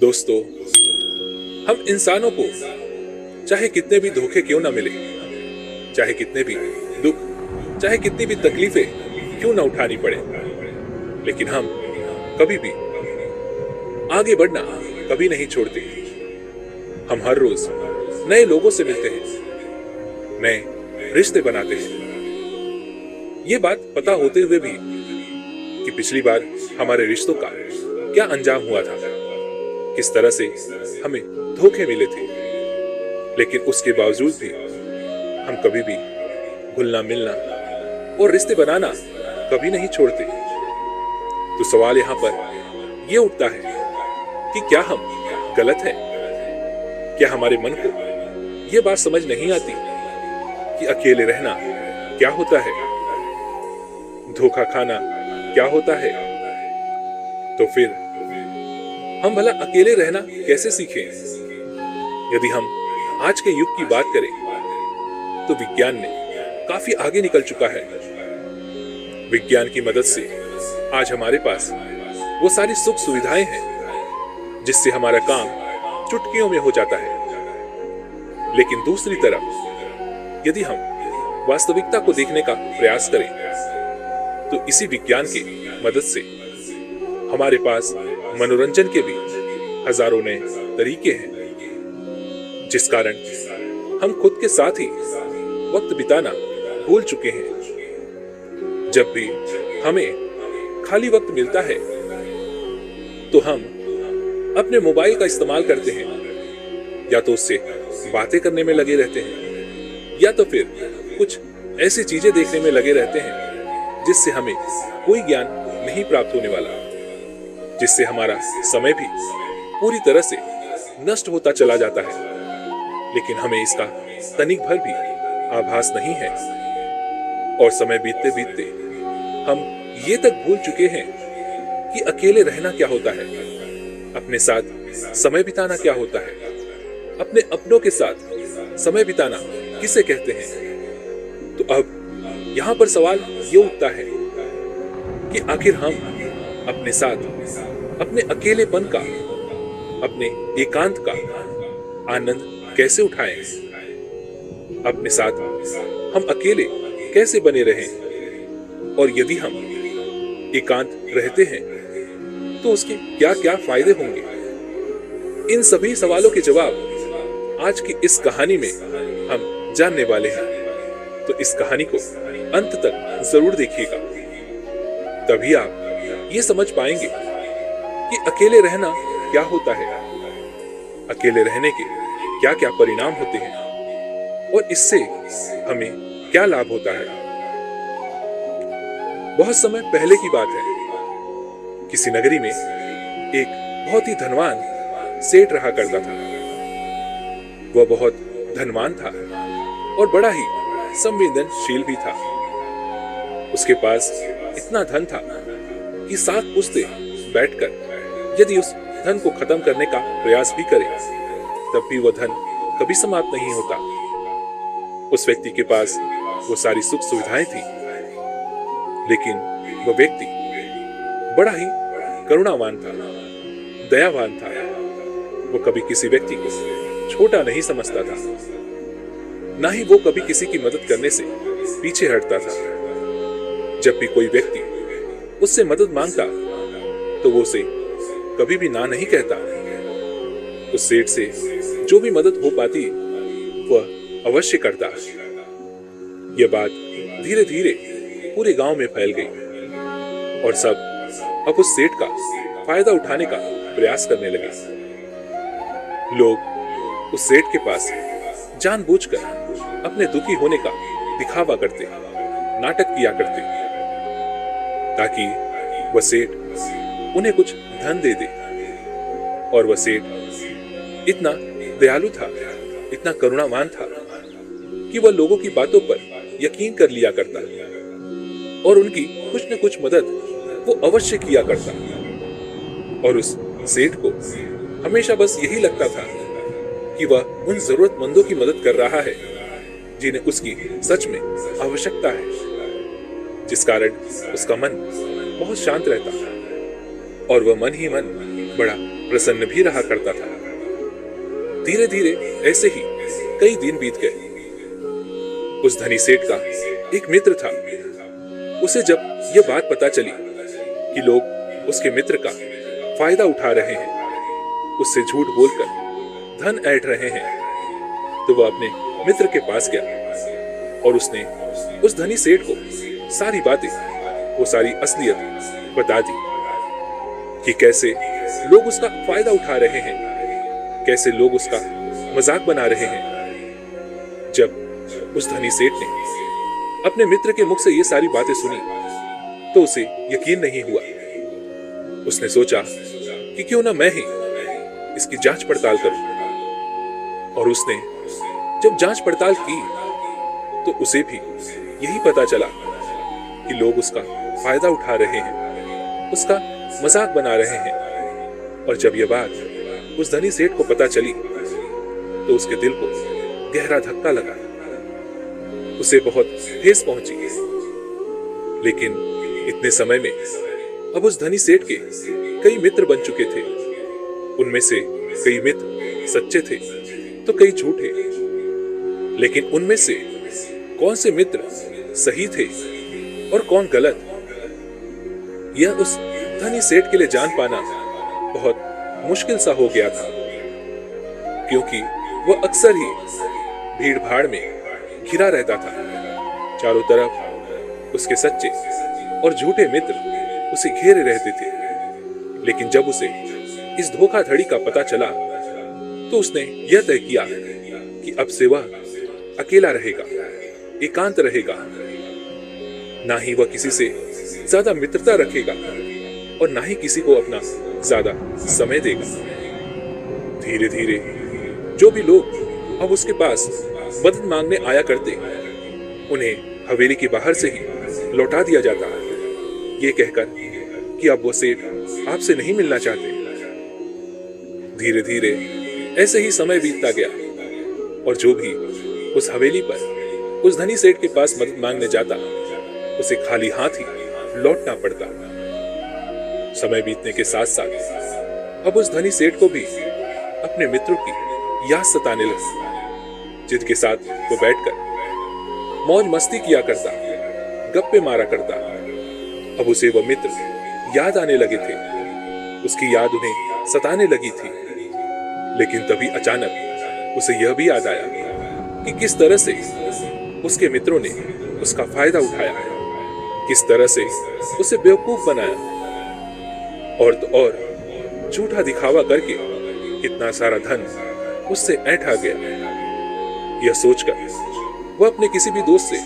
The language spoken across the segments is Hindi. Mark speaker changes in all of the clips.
Speaker 1: दोस्तों, हम इंसानों को चाहे कितने भी धोखे क्यों ना मिले, चाहे कितने भी दुख, चाहे कितनी भी तकलीफें क्यों ना उठानी पड़े, लेकिन हम कभी भी आगे बढ़ना कभी नहीं छोड़ते। हम हर रोज नए लोगों से मिलते हैं, नए रिश्ते बनाते हैं, ये बात पता होते हुए भी कि पिछली बार हमारे रिश्तों का क्या अंजाम हुआ था, किस तरह से हमें धोखे मिले थे, लेकिन उसके बावजूद भी हम कभी भी घुलना मिलना और रिश्ते बनाना कभी नहीं छोड़ते। तो सवाल यहां पर यह उठता है कि क्या हम गलत हैं? क्या हमारे मन को यह बात समझ नहीं आती कि अकेले रहना क्या होता है, धोखा खाना क्या होता है? तो फिर हम भला अकेले रहना कैसे सीखें? यदि हम आज के युग की बात करें तो विज्ञान ने काफी आगे निकल चुका है। विज्ञान की मदद से आज हमारे पास वो सारी सुख सुविधाएं हैं जिससे हमारा काम चुटकियों में हो जाता है। लेकिन दूसरी तरफ यदि हम वास्तविकता को देखने का प्रयास करें तो इसी विज्ञान की मदद से हमारे पास मनोरंजन के भी हजारों नए तरीके हैं, जिस कारण हम खुद के साथ ही वक्त बिताना भूल चुके हैं। जब भी हमें खाली वक्त मिलता है तो हम अपने मोबाइल का इस्तेमाल करते हैं, या तो उससे बातें करने में लगे रहते हैं, या तो फिर कुछ ऐसी चीजें देखने में लगे रहते हैं जिससे हमें कोई ज्ञान नहीं प्राप्त होने वाला, जिससे हमारा समय भी पूरी तरह से नष्ट होता चला जाता है, लेकिन हमें इसका तनिक भर भी आभास नहीं है। और समय बीतते बीतते हम ये तक भूल चुके हैं कि अकेले रहना क्या होता है, अपने साथ समय बिताना क्या होता है, अपने अपनों के साथ समय बिताना किसे कहते हैं। तो अब यहां पर सवाल ये उठता है कि आखिर हम अपने साथ अपने अकेलेपन का, अपने एकांत का आनंद कैसे उठाएं? अपने साथ हम अकेले कैसे बने रहें? और यदि हम एकांत रहते हैं तो उसके क्या क्या फायदे होंगे? इन सभी सवालों के जवाब आज की इस कहानी में हम जानने वाले हैं। तो इस कहानी को अंत तक जरूर देखिएगा, तभी आप ये समझ पाएंगे कि अकेले रहना क्या होता है, अकेले रहने के क्या क्या परिणाम होते हैं और इससे हमें क्या लाभ होता है। बहुत समय पहले की बात है, किसी नगरी में एक बहुत ही धनवान सेठ रहा करता था। वह बहुत धनवान था और बड़ा ही संवेदनशील भी था। उसके पास इतना धन था कि 7 पुश्ते बैठकर यदि उस धन को खत्म करने का प्रयास भी करे तब भी वह धन कभी समाप्त नहीं होता। उस व्यक्ति के पास वो सारी सुख सुविधाएं थी, लेकिन वह व्यक्ति बड़ा ही करुणावान था, दयावान था। वो कभी किसी व्यक्ति को छोटा नहीं समझता था, ना ही वो कभी किसी की मदद करने से पीछे हटता था। जब भी कोई व्यक्ति उससे मदद मांगता तो वो उसे कभी भी ना नहीं कहता। उस सेठ से जो भी मदद हो पाती वह अवश्य करता। यह बात धीरे धीरे पूरे गांव में फैल गई और सब अब उस सेठ का फायदा उठाने का प्रयास करने लगे। लोग उस सेठ के पास जानबूझकर अपने दुखी होने का दिखावा करते, नाटक किया करते, ताकि वह सेठ उन्हें कुछ धन दे दे। और वह सेठ इतना दयालु था, इतना करुणावान था कि वह लोगों की बातों पर यकीन कर लिया करता और उनकी कुछ न कुछ मदद वो अवश्य किया करता। और उस सेठ को हमेशा बस यही लगता था कि वह उन जरूरतमंदों की मदद कर रहा है जिन्हें उसकी सच में आवश्यकता है, जिस कारण उसका मन बहुत शांत रहता और वह मन ही मन बड़ा प्रसन्न भी रहा करता था। धीरे धीरे ऐसे ही कई दिन बीत गए। उस धनी सेठ का एक मित्र था। उसे जब यह बात पता चली कि लोग उसके मित्र का फायदा उठा रहे हैं, उससे झूठ बोलकर धन ऐंठ रहे हैं, तो वह अपने मित्र के पास गया और उसने उस धनी सेठ को सारी बातें, वो सारी असलियत बता दी कि कैसे लोग उसका फायदा उठा रहे हैं, कैसे लोग उसका मजाक बना रहे हैं। जब उस धनी सेठ ने अपने मित्र के मुख से ये सारी बातें सुनी तो उसे यकीन नहीं हुआ। उसने सोचा कि क्यों ना मैं ही इसकी जांच पड़ताल करूं। और उसने जब जांच पड़ताल की तो उसे भी यही पता चला कि लोग उसका फायदा उठा रहे हैं, उसका मजाक बना रहे हैं। और जब यह बात उस धनी सेठ को पता चली तो उसके दिल को गहरा धक्का लगा। उसे बहुत ठेस पहुंची। लेकिन इतने समय में अब उस धनी सेठ के कई मित्र बन चुके थे। उनमें से कई मित्र सच्चे थे तो कई झूठे। लेकिन उनमें से कौन से मित्र सही थे और कौन गलत, यह उस धनी सेठ के लिए जान पाना बहुत मुश्किल सा हो गया था, क्योंकि वह अक्सर ही भीड़ भाड़ में घिरा रहता था। चारों तरफ उसके सच्चे और झूठे मित्र उसे घेरे रहते थे। लेकिन जब उसे इस धोखाधड़ी का पता चला तो उसने यह तय किया कि अब से वह अकेला रहेगा, एकांत रहेगा। ना ही वह किसी से ज्यादा मित्रता रखेगा और ना ही किसी को अपना ज्यादा समय देगा। धीरे धीरे जो भी लोग अब उसके पास मदद मांगने आया करते, उन्हें हवेली के बाहर से ही लौटा दिया जाता, ये कहकर कि अब वो सेठ आपसे नहीं मिलना चाहते। धीरे धीरे ऐसे ही समय बीतता गया और जो भी उस हवेली पर उस धनी सेठ के पास मदद मांगने जाता, उसे खाली हाथ ही लौटना पड़ता। समय बीतने के साथ साथ अब उस धनी सेठ को भी अपने मित्रों की याद सताने लगी, जिनके साथ वो बैठकर मौज मस्ती किया करता, गप्पे मारा करता। अब उसे वह मित्र याद आने लगे थे, उसकी याद उन्हें सताने लगी थी। लेकिन तभी अचानक उसे यह भी याद आया कि किस तरह से उसके मित्रों ने उसका फायदा उठाया, किस तरह से उसे बेवकूफ बनाया और तो और झूठा दिखावा करके कितना सारा धन उससे ऐंठा गया। यह सोचकर वह अपने किसी भी दोस्त से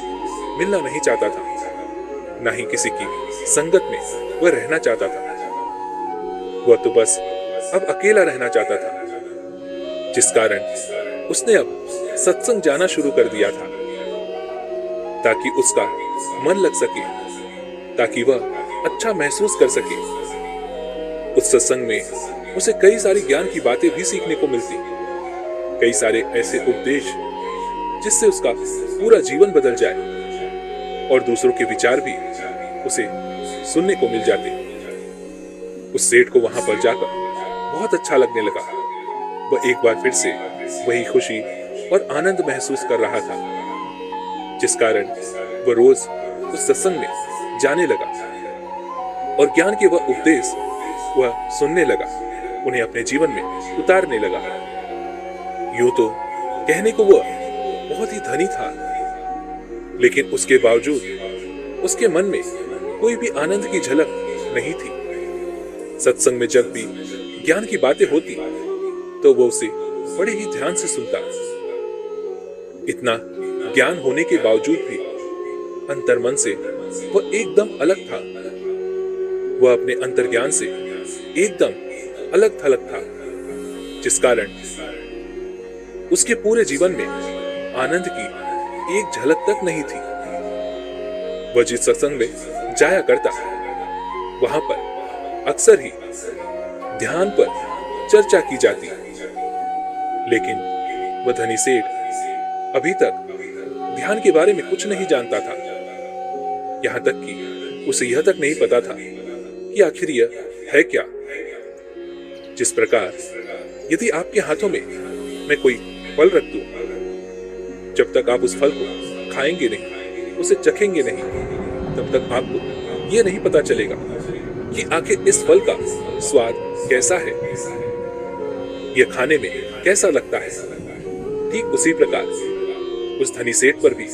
Speaker 1: मिलना नहीं चाहता था, ना ही किसी की संगत में वह रहना चाहता था। वह तो बस अब अकेला रहना चाहता था, जिस कारण उसने अब सत्संग जाना शुरू कर दिया था, ताकि उसका मन लग सके, ताकि वह अच्छा महसूस कर सके। उस सत्संग में उसे कई सारी ज्ञान की बातें भी सीखने को मिलती, कई सारे ऐसे उपदेश जिससे उसका पूरा जीवन बदल जाए और दूसरों के विचार भी उसे सुनने को मिल जाते। उस सेठ को वहां पर जाकर बहुत अच्छा लगने लगा। वह एक बार फिर से वही खुशी और आनंद महसूस कर रहा था, जिस कारण वह रोज उस सत्संग में जाने लगा और ज्ञान के वह उपदेश वह सुनने लगा, उन्हें अपने जीवन में उतारने लगा। यूं तो कहने को वह बहुत ही धनी था, लेकिन उसके बावजूद उसके मन में कोई भी आनंद की झलक नहीं थी। सत्संग में जब भी ज्ञान की बातें होती तो वो उसे बड़े ही ध्यान से सुनता। इतना ज्ञान होने के बावजूद भी अंतर्मन से वह एकदम अलग था। वह अपने अंतर्ज्ञान से एकदम अलग थलग था, जिस कारण उसके पूरे जीवन में आनंद की एक झलक तक नहीं थी। वह जिस सत्संग में जाया करता, वहां पर अक्सर ही ध्यान पर चर्चा की जाती, लेकिन वह धनी सेठ अभी तक ध्यान के बारे में कुछ नहीं जानता था। यहां तक कि उसे यह तक नहीं पता था कि आखिर यह है क्या। जिस प्रकार यदि आपके हाथों में मैं कोई फल रख दूं, जब तक आप उस फल को खाएंगे नहीं, उसे चखेंगे नहीं, तब तक आपको यह नहीं पता चलेगा कि आखिर इस फल का स्वाद कैसा है, यह खाने में कैसा लगता है। ठीक उसी प्रकार उस धनी सेठ पर भी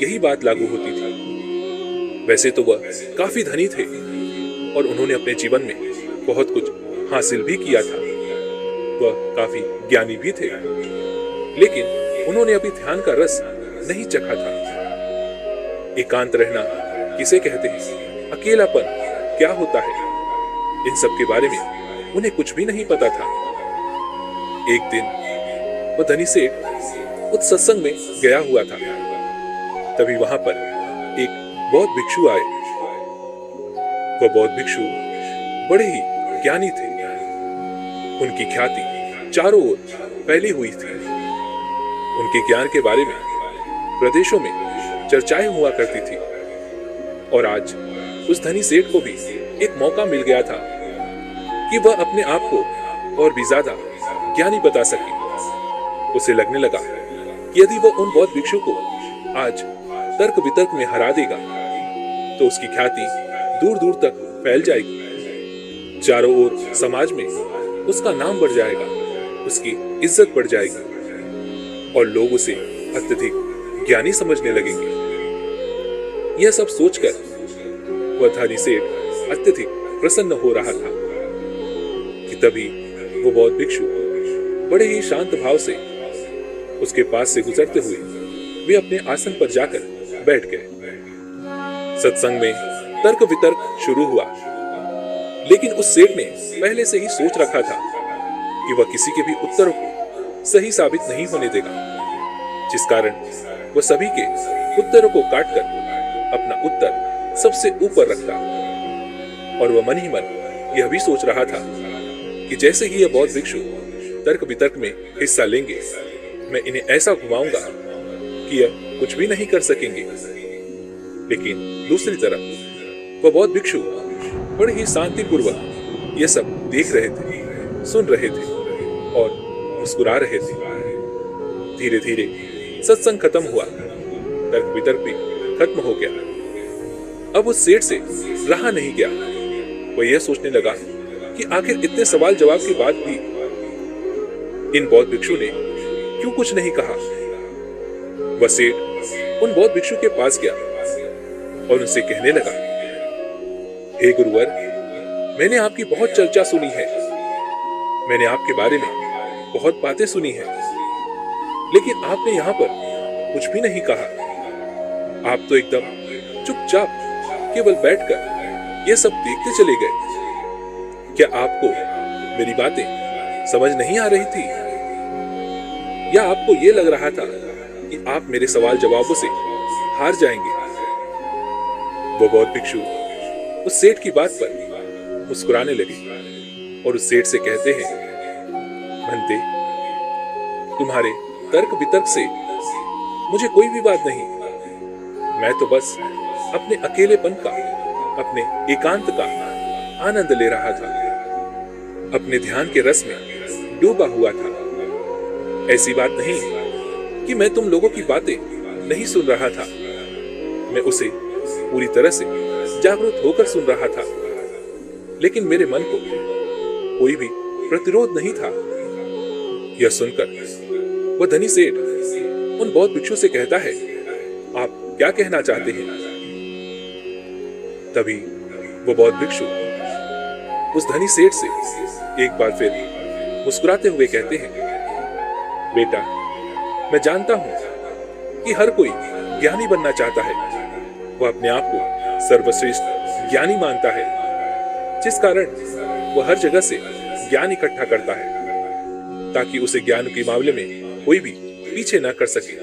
Speaker 1: यही बात लागू होती थी। वैसे तो वह काफी धनी थे और उन्होंने अपने जीवन में बहुत कुछ हासिल भी किया था, वह काफी ज्ञानी भी थे, लेकिन उन्होंने अभी ध्यान का रस नहीं चखा था। एकांत रहना किसे कहते हैं, अकेलापन क्या होता है, इन सब के बारे में उन्हें कुछ भी नहीं पता था। एक दिन वह धनी सेठ उस सत्संग में गया हुआ था। तभी वहां पर एक बौद्ध भिक्षु आए। वह बौद्ध भिक्षु बड़े ही ज्ञानी थे। उनकी ख्याति चारों ओर फैली हुई थी। उनके ज्ञान के बारे में प्रदेशों में चर्चाएं हुआ करती थी। और आज उस धनी सेठ को भी एक मौका मिल गया था कि वह अपने आप को और भी ज्यादा ज्ञानी बता सके। उसे लगने लगा कि यदि वह उन बौद्ध भिक्षु को आज तर्क वितर्क में हरा देगा तो उसकी ख्याति दूर दूर तक फैल जाएगी। चारों ओर समाज में उसका नाम बढ़ जाएगा, उसकी इज्जत बढ़ जाएगी और लोग उसे अत्यधिक ज्ञानी समझने लगेंगे। यह सब सोचकर वह धनी सेठ अत्यधिक प्रसन्न हो रहा था कि तभी वो बौद्ध भिक्षु बड़े ही शांत भाव से उसके पास से गुजरते हुए वे अपने आसन पर जाकर बैठ गए। सत्संग में तर्क वितर्क शुरू हुआ, लेकिन उस सेठ ने पहले से ही सोच रखा था कि वह किसी के भी उत्तरों को सही साबित नहीं होने देगा, जिस कारण वह सभी के उत्तरों को काटकर अपना उत्तर सबसे ऊपर रखता। और वह मन ही मन यह भी सोच रहा था कि जैसे ही यह बौद्ध भिक्षु तर्क वितर्क में हिस्सा लेंगे, मैं इन्हें ऐसा घुमाऊंगा कि यह कुछ भी नहीं कर सकेंगे। लेकिन दूसरी तरफ वह बौद्ध भिक्षु बड़े ही शांतिपूर्वक यह सब देख रहे थे, सुन रहे थे और मुस्कुरा रहे थे। धीरे धीरे सत्संग खत्म हुआ, तर्क वितर्क भी खत्म हो गया। अब उस सेठ से रहा नहीं गया। वह यह सोचने लगा कि आखिर इतने सवाल जवाब के बाद भी इन बौद्ध भिक्षु ने क्यों कुछ नहीं कहा। वह सेठ उन बौद्ध भिक्षु के पास गया और उनसे कहने लगा, हे गुरुवर, मैंने आपकी बहुत चर्चा सुनी है, मैंने आपके बारे में बहुत बातें सुनी हैं, लेकिन आपने यहाँ पर कुछ भी नहीं कहा। आप तो एकदम चुपचाप केवल बैठकर ये सब देखते चले गए। क्या आपको मेरी बातें समझ नहीं आ रही थी, या आपको यह लग रहा था कि आप मेरे सवाल जवाबों से हार जाएंगे? वो बौद्ध भिक्षु उस सेठ की बात पर मुस्कुराने लगे और उस सेठ से कहते हैं, भंते, तुम्हारे तर्क वितर्क से मुझे कोई भी बात नहीं। मैं तो बस अपने अकेलेपन का, अपने एकांत का आनंद ले रहा था, अपने ध्यान के रस में डूबा हुआ था। ऐसी बात नहीं कि मैं तुम लोगों की बातें नहीं सुन रहा था, मैं उसे पूरी तरह से जागरूक होकर सुन रहा था, लेकिन मेरे मन को कोई भी प्रतिरोध नहीं था। यह सुनकर वह धनी सेठ उन बौद्ध भिक्षु से कहता है, आप क्या कहना चाहते हैं? तभी वो बौद्ध भिक्षु उस धनी सेठ से एक बार फिर मुस्कुराते हुए कहते हैं, बेटा, मैं जानता हूं कि हर कोई ज्ञानी बनना चाहता है। वह अपने आप को सर्वश्रेष्ठ ज्ञानी मानता है, जिस कारण वह हर जगह से ज्ञान इकट्ठा करता है ताकि उसे ज्ञान के मामले में कोई भी पीछे ना कर सके।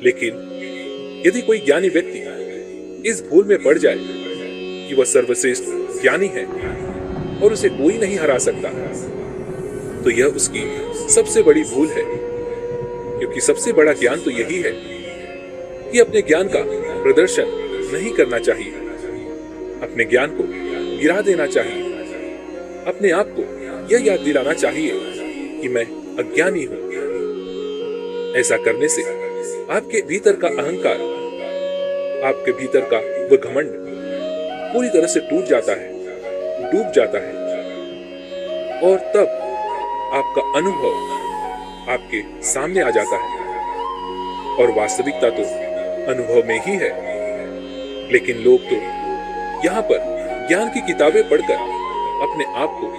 Speaker 1: लेकिन यदि कोई ज्ञानी व्यक्ति इस भूल में पड़ जाए कि वह सर्वश्रेष्ठ ज्ञानी है और उसे कोई नहीं हरा सकता, तो यह उसकी सबसे बड़ी भूल है, क्योंकि सबसे बड़ा ज्ञान तो यही है कि अपने ज्ञान का प्रदर्शन नहीं करना चाहिए, अपने ज्ञान को गिरा देना चाहिए, अपने आप को यह याद दिलाना चाहिए कि मैं अज्ञानी हूं। ऐसा करने से आपके भीतर का अहंकार, आपके भीतर का वह घमंड पूरी तरह से टूट जाता है, डूब जाता है, और तब आपका अनुभव आपके सामने आ जाता है। और वास्तविकता तो अनुभव में ही है, लेकिन लोग तो यहाँ पर ज्ञान की किताबें पढ़कर अपने आप को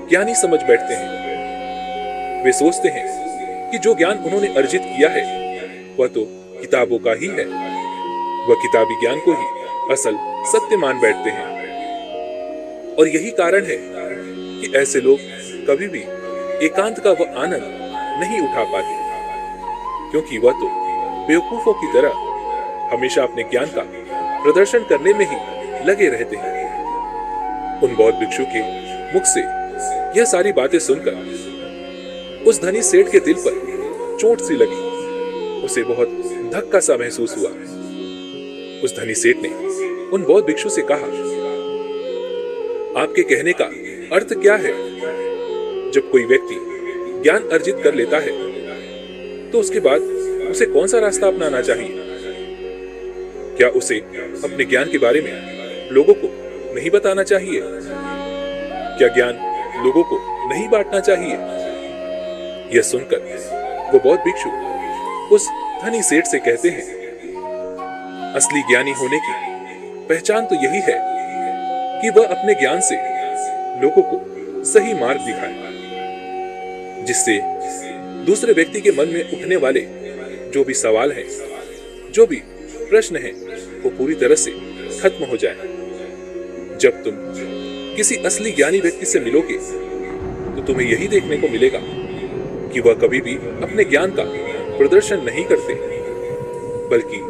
Speaker 1: ज्ञानी समझ बैठते हैं। वे सोचते हैं कि जो ज्ञान उन्होंने अर्जित किया है वह तो किताबों का ही है। वह किताबी ज्ञान को ही असल सत्य मान बैठते हैं। और यही कारण है कि ऐसे लोग कभी भी एकांत का वह आनंद नहीं उठा पाते, क्योंकि वह तो बेवकूफों की तरह हमेशा अपने ज्ञान का प्रदर्शन करने में ही लगे रहते हैं। उन बौद्ध भिक्षु के मुख से यह सारी बातें सुनकर उस धनी सेठ के दिल पर चोट सी लगी। उसे बहुत धक्का सा महसूस हुआ। उस धनी सेठ ने उन बौद्ध भिक्षु से कहा, आपके कहने का अर्थ क्या है? जब कोई व्यक्ति ज्ञान अर्जित कर लेता है तो उसके बाद उसे कौन सा रास्ता अपनाना चाहिए? क्या उसे अपने ज्ञान के बारे में लोगों को नहीं बताना चाहिए? क्या ज्ञान लोगों को नहीं बांटना चाहिए? यह सुनकर वो बौद्ध भिक्षु उस धनी सेठ से कहते हैं, असली ज्ञानी होने की पहचान तो यही है कि वह अपने ज्ञान से लोगों को सही मार्ग दिखाए, जिससे दूसरे व्यक्ति के मन में उठने वाले जो भी सवाल हैं, जो भी प्रश्न हैं, वो पूरी तरह से खत्म हो जाए। जब तुम किसी असली ज्ञानी व्यक्ति से मिलोगे तो तुम्हें यही देखने को मिलेगा कि वह कभी भी अपने ज्ञान का प्रदर्शन नहीं करते, बल्कि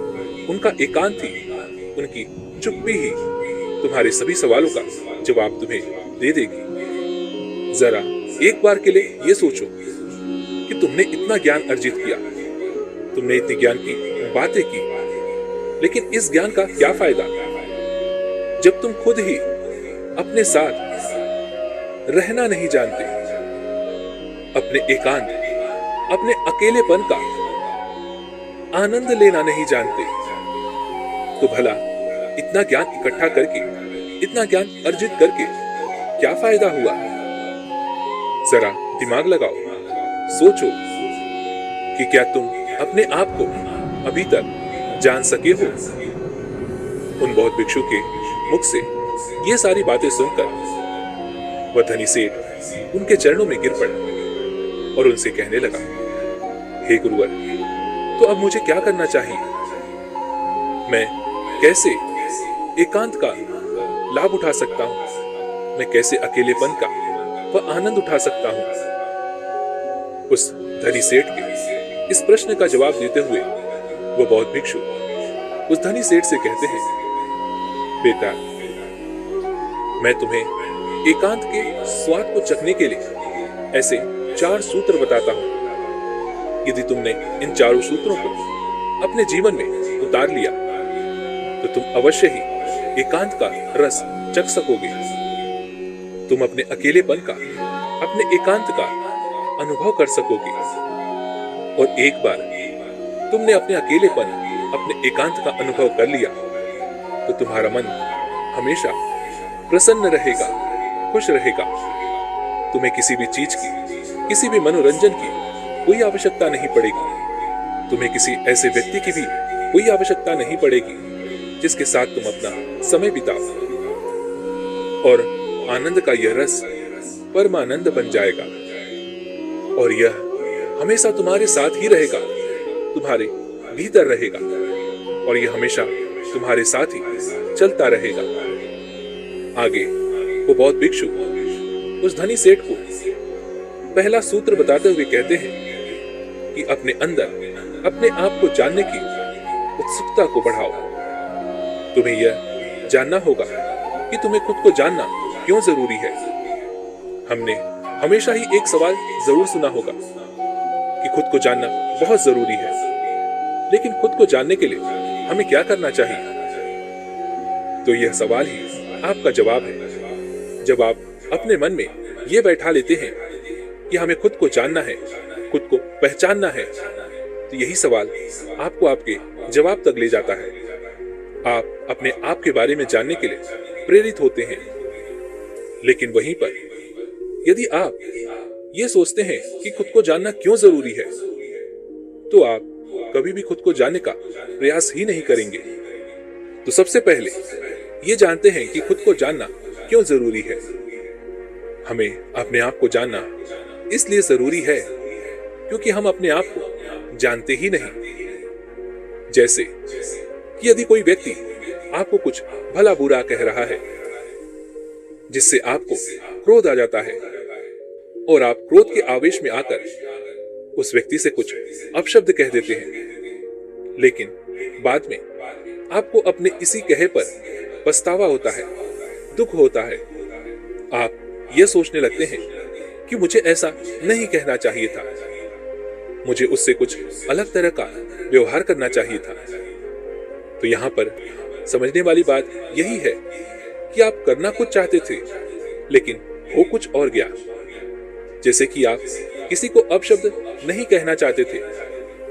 Speaker 1: उनका एकांत ही, उनकी चुप्पी ही तुम्हारे सभी सवालों का जवाब तुम्हें दे देगी। जरा एक बार के लिए ये सोचो कि तुमने इतना ज्ञान अर्जित किया, तुमने इतने ज्ञान की बातें की, लेकिन इस ज्ञान का क्या फायदा जब तुम खुद ही अपने साथ रहना नहीं जानते, अपने एकांत, अपने अकेलेपन का आनंद लेना नहीं जानते? तो भला इतना ज्ञान इकट्ठा करके, इतना ज्ञान अर्जित करके क्या फायदा हुआ? जरा दिमाग लगाओ, सोचो कि क्या तुम अपने आप को अभी तक जान सके हो? उन बौद्ध भिक्षु के मुख से ये सारी बातें सुनकर वह धनी सेठ उनके चरणों में गिर पड़ा और उनसे कहने लगा, हे गुरुवर, तो अब मुझे क्या करना चाहिए? मैं कैसे एकांत का लाभ उठा सकता हूं? मैं कैसे अकेलेपन का वह आनंद उठा सकता हूं? उस धनी सेठ के इस प्रश्न का जवाब देते हुए वो बौद्ध भिक्षु उस धनी सेठ से कहते हैं, बेटा, मैं तुम्हें एकांत के स्वाद को चखने के लिए ऐसे 4 सूत्र बताता हूं। यदि तुमने इन 4 सूत्रों को अपने जीवन में उतार लिया तो तुम अवश्य ही एकांत का रस चख सकोगे। तुम अपने अकेलेपन का, अपने एकांत का अनुभव कर सकोगे। और एक बार तुमने अपने अकेलेपन, अपने एकांत का अनुभव कर लिया तो तुम्हारा मन हमेशा प्रसन्न रहेगा, खुश रहेगा। तुम्हें किसी भी चीज की, किसी भी मनोरंजन की कोई आवश्यकता नहीं पड़ेगी। तुम्हें किसी ऐसे व्यक्ति की भी कोई आवश्यकता नहीं पड़ेगी जिसके साथ तुम अपना समय बिताओ। और आनंद का यह रस परमानंद बन जाएगा और यह हमेशा तुम्हारे साथ ही रहेगा, तुम्हारे भीतर रहेगा और यह हमेशा तुम्हारे साथ ही चलता रहेगा। आगे वो बौद्ध भिक्षु उस धनी सेठ को पहला सूत्र बताते हुए कहते हैं कि अपने अंदर अपने आप को जानने की उत्सुकता को बढ़ाओ। तुम्हें यह जानना होगा कि तुम्हें खुद को जानना क्यों जरूरी है। हमने हमेशा ही एक सवाल जरूर सुना होगा कि खुद को जानना बहुत जरूरी है, लेकिन खुद को जानने के लिए हमें क्या करना चाहिए? तो यह सवाल ही आपका जवाब है। जब आप अपने मन में ये बैठा लेते हैं कि हमें खुद को जानना है, खुद को पहचानना है, तो यही सवाल आपको आपके जवाब तक ले जाता है। आप अपने आप के बारे में जानने के लिए प्रेरित होते हैं। लेकिन वहीं पर यदि आप ये सोचते हैं कि खुद को जानना क्यों जरूरी है, तो आप कभी भी खुद को जानने का प्रयास ही नहीं करेंगे। तो सबसे पहले ये जानते हैं कि खुद को जानना क्यों जरूरी है। हमें अपने आप को जानना इसलिए जरूरी है क्योंकि हम अपने आप को जानते ही नहीं। जैसे कि यदि कोई व्यक्ति आपको कुछ भला बुरा कह रहा है, जिससे आपको क्रोध आ जाता है और आप क्रोध के आवेश में आकर उस व्यक्ति से कुछ अपशब्द कह देते हैं, लेकिन बाद में आपको अपने इसी कहे पर पछतावा होता है, दुख होता है। आप ये सोचने लगते हैं कि मुझे ऐसा नहीं कहना चाहिए था, मुझे उससे कुछ अलग तरह का व्यवहार करना चाहिए था। तो यहाँ पर समझने वाली बात यही है कि आप करना कुछ चाहते थे, लेकिन हो कुछ और गया। जैसे कि आप किसी को अपशब्द नहीं कहना चाहते थे,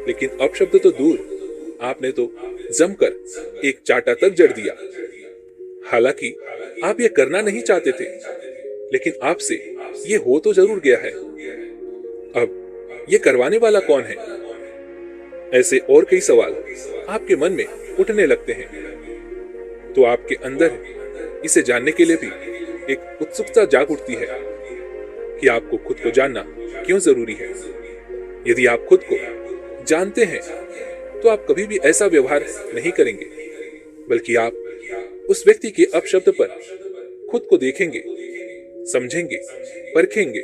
Speaker 1: लेकिन अपशब्द तो दूर, आपने तो जमकर एक चाटा तक जड़ दिया। हालांकि आप ये करना नहीं चाहते थे, लेकिन आपसे ये हो तो जरूर गया है। अब ये करवाने वाला कौन है? ऐसे और कई सवाल आपके मन में उठने लगते हैं। तो आपके अंदर इसे जानने के लिए भी एक उत्सुकता जाग उठती है कि आपको खुद को जानना क्यों जरूरी है। यदि आप खुद को जानते हैं तो आप कभी भी ऐसा व्यवहार नहीं करेंगे, बल्कि आप उस व्यक्ति के अपशब्द पर खुद को देखेंगे, समझेंगे, परखेंगे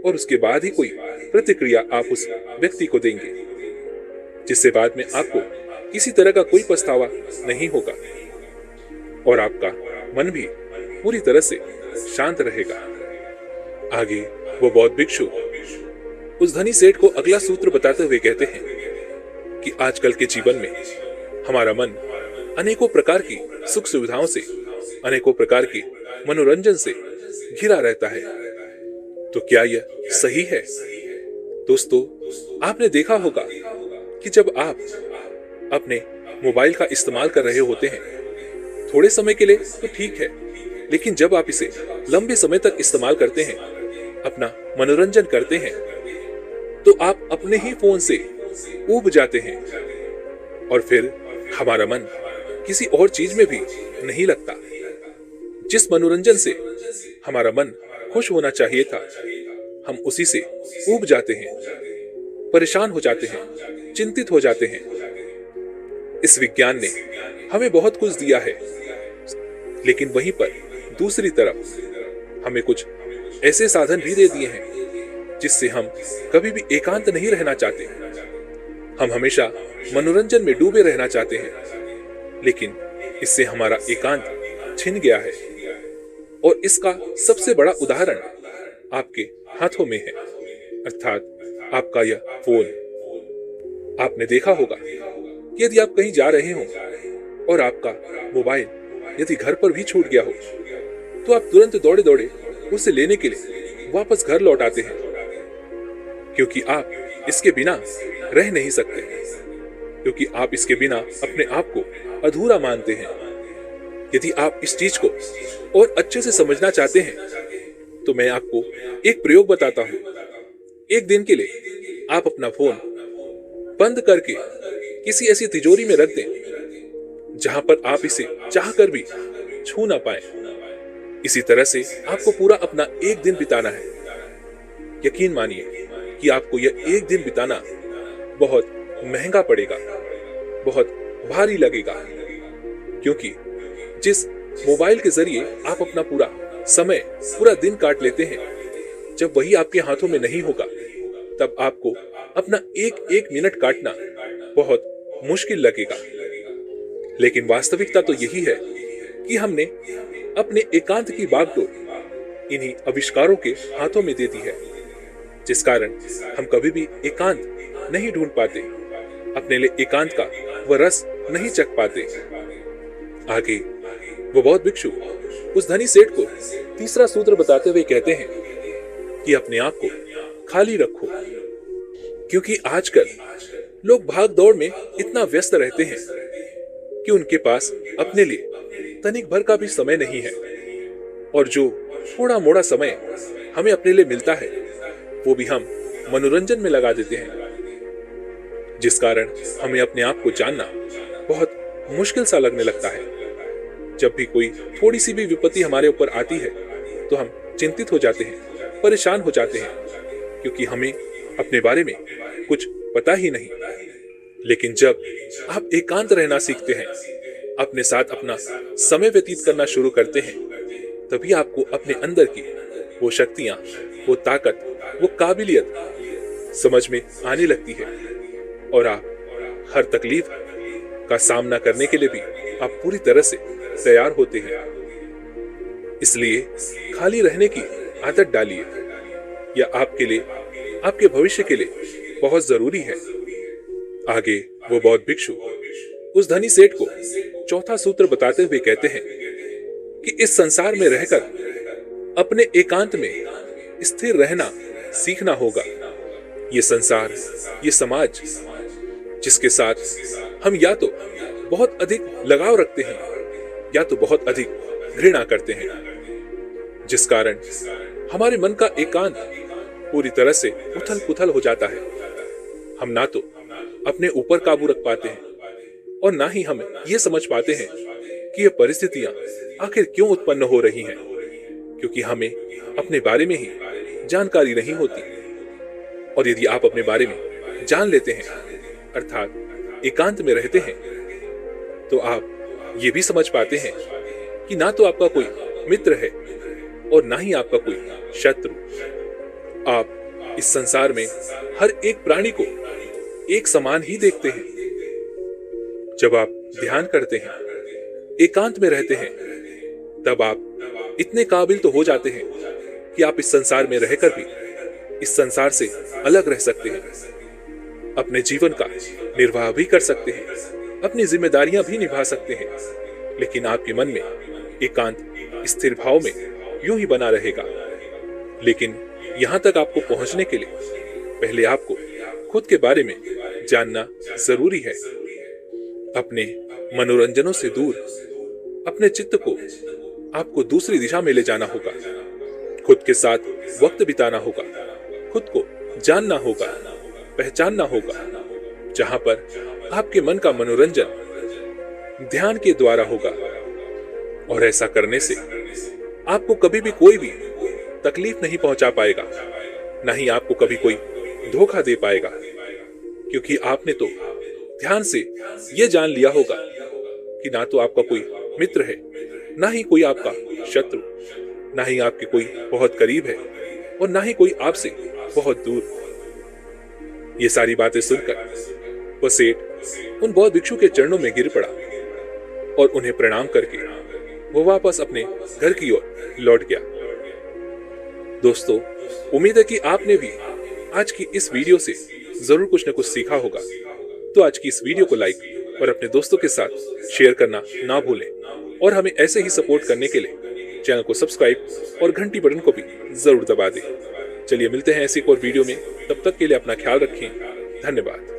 Speaker 1: और उसके बाद ही कोई प्रतिक्रिया आप उस व्यक्ति को देंगे, जिससे बाद में आपको किसी तरह का कोई पछतावा नहीं होगा और आपका मन भी पूरी तरह से शांत रहेगा। आगे वो बौद्ध भिक्षु उस धनी सेठ को अगला सूत्र बताते हुए कहते हैं कि आजकल के जीवन में हमारा मन अनेकों प्रकार की सुख सुविधाओं से, अनेकों प्रकार की मनोरंजन से घिरा रहता है। तो क्या यह सही है? दोस्तों, आपने देखा होगा कि जब आप अपने मोबाइल का इस्तेमाल कर रहे होते हैं, थोड़े समय के लिए तो ठीक है, लेकिन जब आप इसे लंबे समय तक इस्तेमाल करते हैं, अपना मनोरंजन करते हैं, तो आप अपने ही फोन से ऊब जाते हैं और फिर हमारा मन किसी और चीज में भी नहीं लगता। जिस मनोरंजन से हमारा मन खुश होना चाहिए था, हम उसी से ऊब जाते हैं, परेशान हो जाते हैं, चिंतित हो जाते हैं। इस विज्ञान ने हमें बहुत कुछ दिया है, लेकिन वहीं पर दूसरी तरफ हमें कुछ ऐसे साधन भी दे दिए हैं जिससे हम कभी भी एकांत नहीं रहना चाहते। हम हमेशा मनोरंजन में डूबे रहना चाहते हैं, लेकिन इससे हमारा एकांत छिन गया है और इसका सबसे बड़ा उदाहरण आपके हाथों में है, अर्थात आपका यह फोन। आपने देखा होगा कि यदि आप कहीं जा रहे हो और आपका मोबाइल यदि घर पर भी छूट गया हो, तो आप तुरंत दौड़े दौड़े उसे लेने के लिए वापस घर लौट आते हैं, क्योंकि आप इसके बिना रह नहीं सकते, क्योंकि आप इसके बिना अपने आप को अधूरा मानते हैं। यदि आप इस चीज को और अच्छे से समझना चाहते हैं, तो मैं आपको एक प्रयोग बताता हूं। एक दिन के लिए आप अपना फोन बंद करके किसी ऐसी तिजोरी में रख दें जहां पर आप इसे चाहकर भी छू ना पाए। इसी तरह से आपको पूरा अपना एक दिन बिताना है। यकीन मानिए कि आपको यह एक दिन बिताना बहुत महंगा पड़ेगा, बहुत भारी लगेगा, क्योंकि जिस मोबाइल के जरिए आप अपना पूरा समय, पूरा दिन काट लेते हैं, जब वही आपके हाथों में नहीं होगा, तब आपको अपना एक एक मिनट काटना बहुत मुश्किल लगेगा। लेकिन वास्तविकता तो यही है कि हमने अपने एकांत की बागडोर इन्हीं आविष्कारों के हाथों में दे दी है, जिस कारण हम कभी भी एकांत नहीं ढूंढ पाते, अपने लिए एकांत का वह रस नहीं चख पाते। आगे वो बौद्ध भिक्षु उस धनी सेठ को तीसरा सूत्र बताते हुए कहते हैं कि अपने आप को खाली रखो, क्योंकि आजकल लोग भाग दौड़ में इतना व्यस्त रहते हैं कि उनके पास अपने लिए तनिक भर का भी समय नहीं है। और जो थोड़ा मोड़ा समय हमें अपने लिए मिलता है वो भी हम मनोरंजन में लगा देते हैं, जिस कारण हमें अपने आप को जानना बहुत मुश्किल सा लगने लगता है। जब भी कोई थोड़ी सी भी विपत्ति हमारे ऊपर आती है तो हम चिंतित हो जाते हैं, परेशान हो जाते हैं, क्योंकि हमें अपने बारे में कुछ पता ही नहीं। लेकिन जब आप एकांत रहना सीखते हैं, अपने साथ अपना समय व्यतीत करना शुरू करते हैं, तभी आपको अपने अंदर की वो शक्तियां, वो ताकत, वो काबिलियत समझ में आने लगती है और आप हर तकलीफ का सामना करने के लिए भी आप पूरी तरह से तैयार होते हैं। इसलिए खाली रहने की आदत डालिए, यह आपके लिए, आपके भविष्य के लिए बहुत जरूरी है। आगे वो बौद्ध भिक्षु उस धनी सेठ को चौथा सूत्र बताते हुए कहते हैं कि इस संसार में रहकर अपने एकांत में स्थिर रहना सीखना होगा। ये संसार, ये समाज जिसके साथ हम या तो बहुत अधिक लगाव रखते हैं या तो बहुत अधिक घृणा करते हैं, जिस कारण हमारे मन का एकांत पूरी तरह से उथल पुथल हो जाता है। हम ना तो अपने ऊपर काबू रख पाते हैं और ना ही हम ये समझ पाते हैं कि ये परिस्थितियां आखिर क्यों उत्पन्न हो रही हैं, क्योंकि हमें अपने बारे में ही जानकारी नहीं होती। और यदि आप अपने बारे में जान लेते हैं, अर्थात एकांत में रहते हैं, तो आप ये भी समझ पाते हैं कि ना तो आपका कोई मित्र है और ना ही आपका कोई शत्रु। आप इस संसार में हर एक प्राणी को एक समान ही देखते हैं। जब आप ध्यान करते हैं, एकांत में रहते हैं, तब आप इतने काबिल तो हो जाते हैं कि आप इस संसार में रहकर भी इस संसार से अलग रह सकते हैं, अपने जीवन का निर्वाह भी कर सकते हैं, अपनी जिम्मेदारियां भी निभा सकते हैं। लेकिन आपके मन में एकांत स्थिर भाव में यूं ही बना रहेगा। लेकिन यहां तक आपको पहुंचने के लिए पहले आपको खुद के बारे में जानना जरूरी है। अपने मनोरंजनों से दूर अपने चित्त को आपको दूसरी दिशा में ले जाना होगा। खुद के साथ वक्त बिताना होगा, खुद को जानना होगा, पहचानना होगा, जहां पर आपके मन का मनोरंजन ध्यान के द्वारा होगा। और ऐसा करने से आपको कभी भी कोई भी तकलीफ नहीं पहुंचा पाएगा, ना ही आपको कभी कोई धोखा दे पाएगा, क्योंकि आपने तो ध्यान से यह जान लिया होगा कि ना तो आपका कोई मित्र है, ना ही कोई आपका शत्रु, ना ही आपके कोई बहुत करीब है और ना ही कोई आपसे बहुत दूर। ये सारी बातें सुनकर वह सेठ उन बौद्ध भिक्षु के चरणों में गिर पड़ा और उन्हें प्रणाम करके वो वापस अपने घर की ओर लौट गया। दोस्तों, उम्मीद है कि आपने भी आज की इस वीडियो से जरूर कुछ न कुछ सीखा होगा। तो आज की इस वीडियो को लाइक और अपने दोस्तों के साथ शेयर करना ना भूलें और हमें ऐसे ही सपोर्ट करने के लिए चैनल को सब्सक्राइब और घंटी बटन को भी जरूर दबा दें। चलिए मिलते हैं ऐसी एक और वीडियो में, तब तक के लिए अपना ख्याल रखें। धन्यवाद।